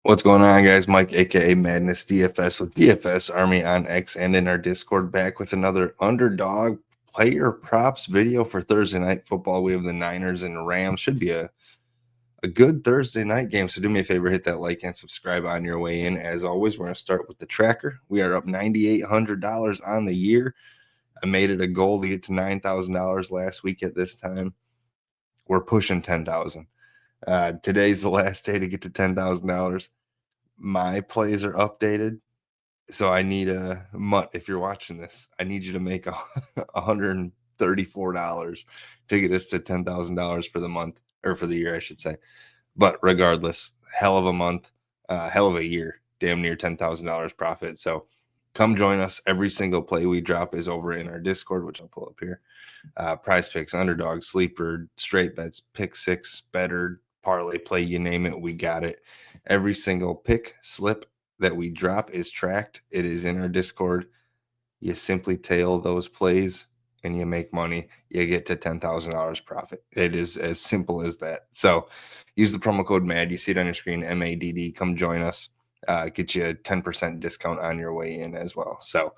What's going on, guys? Mike, aka Madness DFS with DFS Army on X and in our Discord, back with another Underdog player props video for Thursday night football. We have the Niners and Rams. Should be a good Thursday night game. So do me a favor, hit that like and subscribe on your way in. As always, we're going to start with the tracker. We are up $9,800 on the year. I made it a goal to get to $9,000 last week at this time. We're pushing $10,000. Today's the last day to get to $10,000. My plays are updated, so I need a Mutt. If you're watching this, I need you to make $134 to get us to $10,000 for the month, or for the year, I should say. But regardless, hell of a month, hell of a year, damn near $10,000 profit. So come join us. Every single play we drop is over in our Discord, which I'll pull up here. Prize picks, underdog, sleeper, straight bets, pick six, better, parlay play, you name it, we got it. Every single pick slip that we drop is tracked. It is in our Discord. You simply tail those plays and you make money. You get to $10,000 profit. It is as simple as that. So use the promo code MAD. You see it on your screen, MADD. Come join us. Get you a 10% discount on your way in as well. So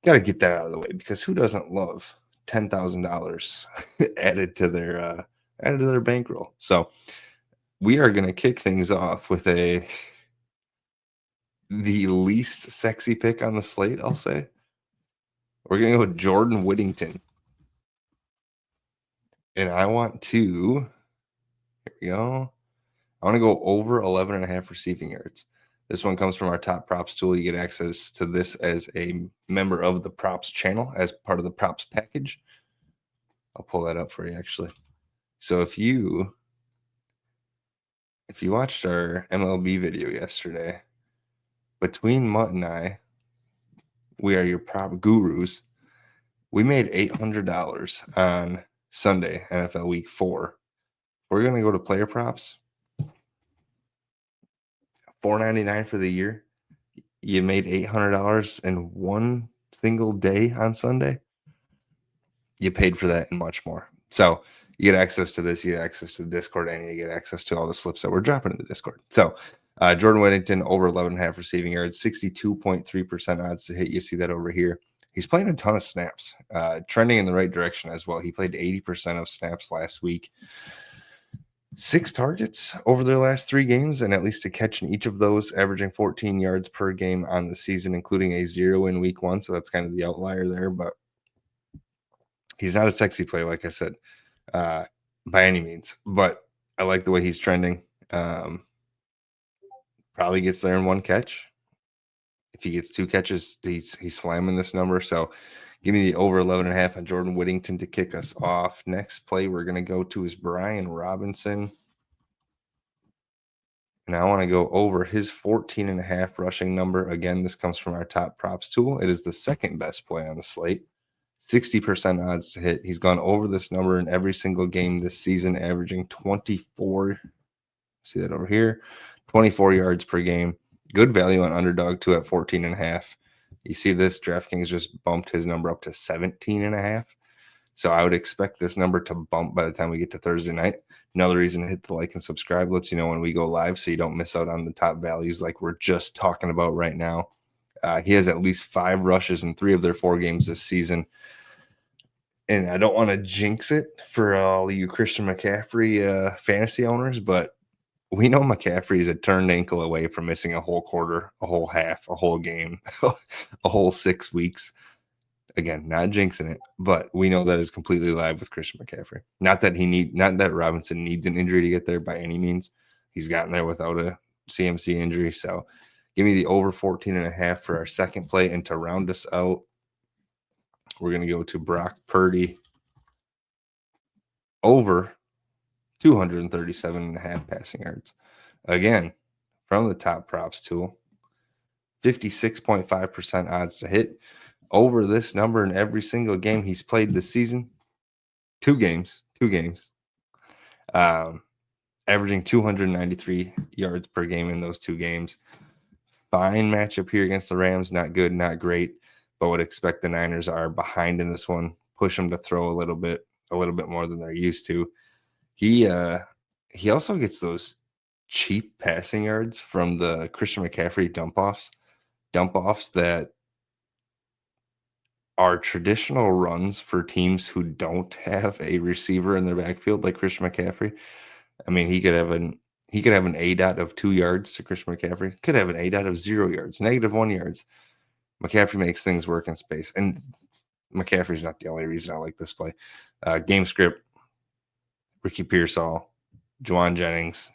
got to get that out of the way, because who doesn't love $10,000 added to their bankroll? So we are going to kick things off with the least sexy pick on the slate, I'll say. We're going to go with Jordan Whittington. And I want to, here we go. I want to go over 11.5 receiving yards. This one comes from our top props tool. You get access to this as a member of the props channel, as part of the props package. I'll pull that up for you, actually. So if you watched our MLB video yesterday, between Mutt and I, we are your prop gurus. We made $800 on Sunday, NFL Week 4. We're going to go to player props. $4.99 for the year. You made $800 in one single day on Sunday. You paid for that and much more. So you get access to this, you get access to the Discord, and you get access to all the slips that we're dropping in the Discord. So Jordan Whittington, over 11.5 receiving yards, 62.3% odds to hit. You see that over here. He's playing a ton of snaps, trending in the right direction as well. He played 80% of snaps last week. 6 targets over their last 3 games, and at least a catch in each of those, averaging 14 yards per game on the season, including a 0 in week 1. So that's kind of the outlier there, but he's not a sexy play, like I said, by any means. But I like the way he's trending. Probably gets there in 1 catch. If he gets 2 catches, he's slamming this number. So give me the over 11.5 on Jordan Whittington to kick us off. Next play we're going to go to is Brian Robinson. And I want to go over his 14.5 rushing number. Again, this comes from our top props tool. It is the second best play on the slate. 60% odds to hit. He's gone over this number in every single game this season, averaging 24. See that over here? 24 yards per game. Good value on Underdog, too, at 14.5. You see this? DraftKings just bumped his number up to 17.5. So I would expect this number to bump by the time we get to Thursday night. Another reason to hit the like and subscribe lets you know when we go live, so you don't miss out on the top values like we're just talking about right now. He has at least 5 rushes in 3 of their 4 games this season. And I don't want to jinx it for all you Christian McCaffrey fantasy owners, but we know McCaffrey is a turned ankle away from missing a whole quarter, a whole half, a whole game, a whole 6 weeks. Again, not jinxing it, but we know that is completely live with Christian McCaffrey. Not that Robinson needs an injury to get there by any means. He's gotten there without a CMC injury. So give me the over 14.5 for our second play. And to round us out, we're going to go to Brock Purdy, over 237.5 passing yards. Again, from the top props tool, 56.5% odds to hit. Over this number in every single game he's played this season. 2 games. Averaging 293 yards per game in those 2 games. Fine matchup here against the Rams. Not good, not great, but would expect the Niners are behind in this one. Push them to throw a little bit more than they're used to. He also gets those cheap passing yards from the Christian McCaffrey dump offs that are traditional runs for teams who don't have a receiver in their backfield like Christian McCaffrey. I mean, he could have an A dot of 2 yards to Christian McCaffrey. Could have an A dot of 0 yards, negative 1 yards. McCaffrey makes things work in space. And McCaffrey's not the only reason I like this play. Game script, Ricky Pearsall, Juwan Jennings.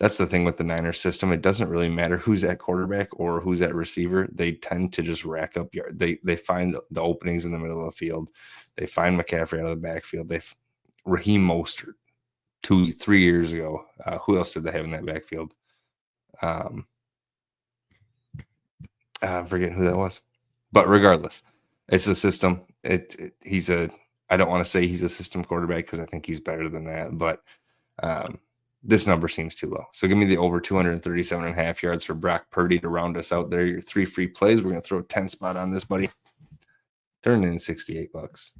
That's the thing with the Niners system. It doesn't really matter who's at quarterback or who's at receiver. They tend to just rack up yards. They find the openings in the middle of the field. They find McCaffrey out of the backfield. Raheem Mostert 2-3 years ago. Who else did they have in that backfield? I'm forgetting who that was. But regardless, it's a system. I don't want to say he's a system quarterback because I think he's better than that. But this number seems too low. So give me the over 237.5 yards for Brock Purdy to round us out there. Your 3 free plays. We're going to throw a 10 spot on this, buddy. Turn in $68.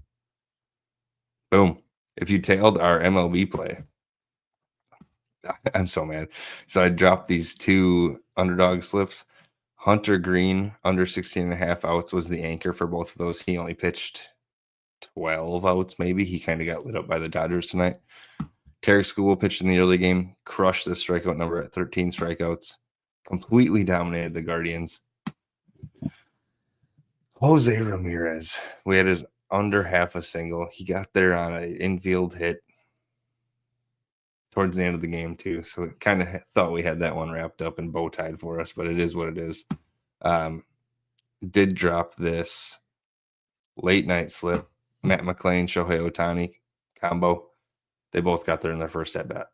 Boom. If you tailed our MLB play, I'm so mad. So I dropped these 2 underdog slips. Hunter Green, under 16.5 outs, was the anchor for both of those. He only pitched 12 outs, maybe. He kind of got lit up by the Dodgers tonight. Tacker School pitched in the early game, crushed the strikeout number at 13 strikeouts, completely dominated the Guardians. Jose Ramirez, we had his under half a single. He got there on an infield hit towards the end of the game, too. So it kind of thought we had that one wrapped up and bow tied for us, but it is what it is. Did drop this late night slip. Matt McClain, Shohei Ohtani combo. They both got there in their first at bat.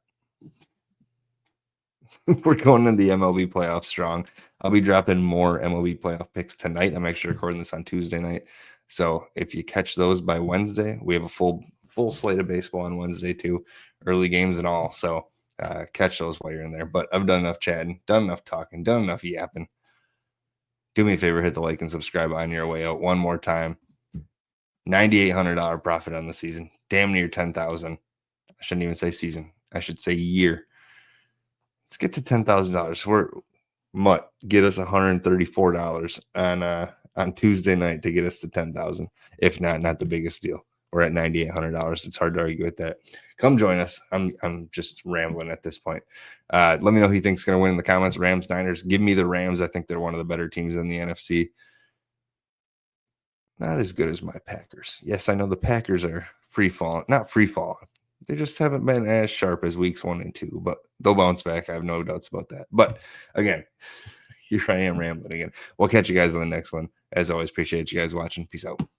We're going into the MLB playoffs strong. I'll be dropping more MLB playoff picks tonight. I'm actually recording this on Tuesday night. So if you catch those by Wednesday, we have a full slate of baseball on Wednesday too, early games and all. So catch those while you're in there. But I've done enough chatting, done enough talking, done enough yapping. Do me a favor, hit the like and subscribe on your way out one more time. $9,800 profit on the season. Damn near $10,000. I shouldn't even say season. I should say year. Let's get to $10,000. Get us $134 on Tuesday night to get us to $10,000. If not the biggest deal. We're at $9,800. It's hard to argue with that. Come join us. I'm just rambling at this point. Let me know who you think's going to win in the comments. Rams, Niners. Give me the Rams. I think they're one of the better teams in the NFC. Not as good as my Packers. Yes, I know the Packers are not free falling. They just haven't been as sharp as weeks 1 and 2, but they'll bounce back. I have no doubts about that. But again, here I am rambling again. We'll catch you guys on the next one. As always, appreciate you guys watching. Peace out.